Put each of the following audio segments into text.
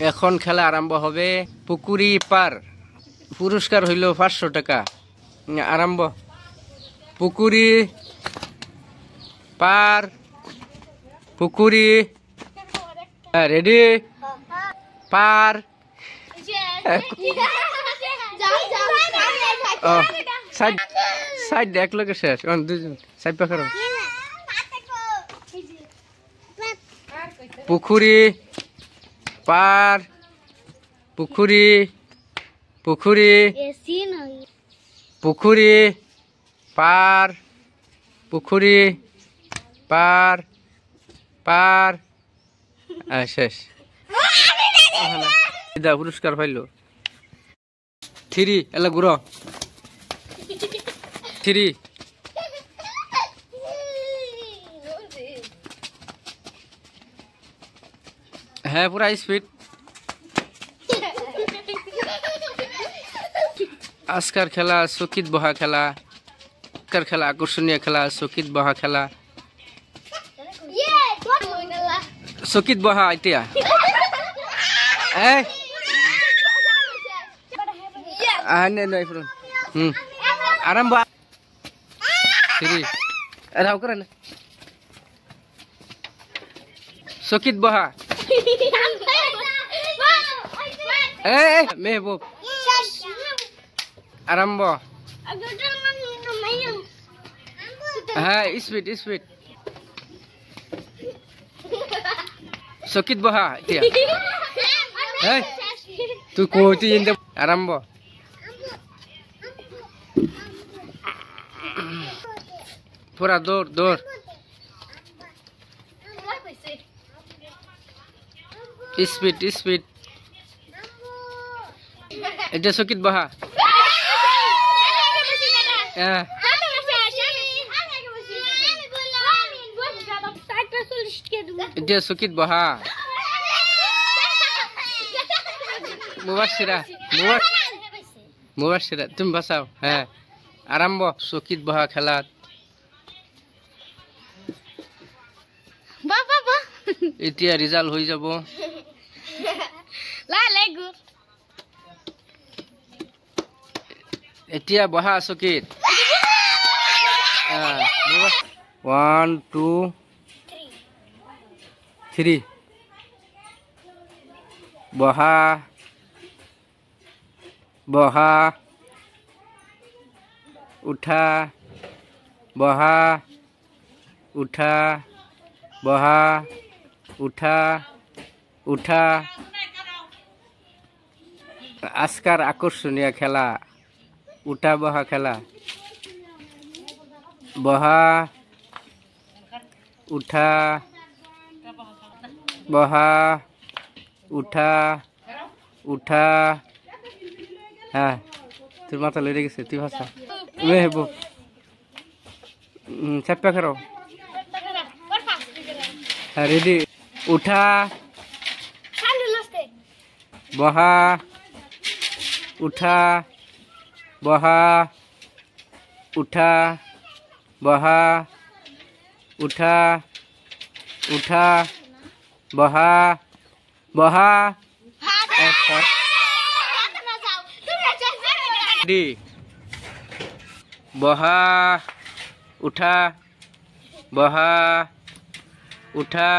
এখন খেলা আরম্ভ হবে। পুকুরি পার, পুরস্কার হইল 500 টাকা। আরম্ভ। পুকুরি পার, পুকুরি রেডি পার। সাইড এক লোকে শেষ, দুজন সাইড পাখার। পুকুরি পার, পুকুরি পুকুরি পুকুরি পার, পুকুরি পার পার। শেষ। পুরস্কার পাইল 3। এলা ঘুরো 3। হ্যাঁ পুরা স্পিড। আজকার খেলা চকিত বহা খেলা। আজকার খেলা আকর্ষণীয় খেলা চকিত বহা খেলা। চকিত বহা এতিয়া আরম্ভ। 3 রাও করে না চকিত বহা। মেহবুব আরম্ভ। হ্যাঁ স্পিড স্পিড। চকিত বহা এতিয়া তুই কইতে আরম্ভ। পুরা দৌড় দৌড়। Speed speed. এটা চকিত বহা। এটা চকিত বহা। মুবাশিরা মুবাশিরা তুমি বাঁচাও। হ্যাঁ আরম্ভ। চকিত বহা খেলা। এতিয়া রেজাল্ট হয়ে যাব। এতিয়া বহা চকিত। 1 2 3 বহা বহা উঠা বহা উঠা বহা উঠা উঠা। আজকার আকর্ষণীয় খেলা উঠা বহা খেলা। বহা উঠা বহা উঠা উঠা। হ্যাঁ তোর মাথা লড়ে গেছে তুই ভাষা। মেহবুব চাপ্পা খারো। হ্যাঁ রেডি। উঠা বহা উঠা বহা উঠা বহা উঠা উঠা বহা বহা। বহা উঠা বহা উঠা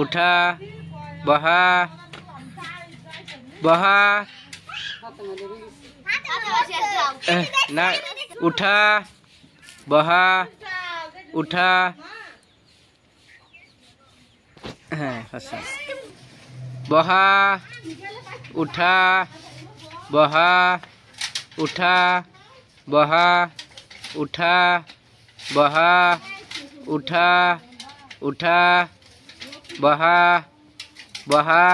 উঠা বহা বহা। না উঠা বহা উঠা। হ্যাঁ বহা উঠা বহা উঠা বহা উঠা বহা উঠা উঠা বহা বহা।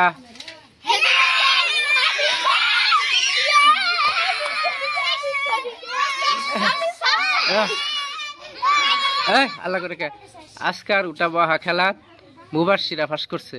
আল্লাহ করে আজকার উঠা বহা খেলাত মুবাশিরা ফাঁস করছে।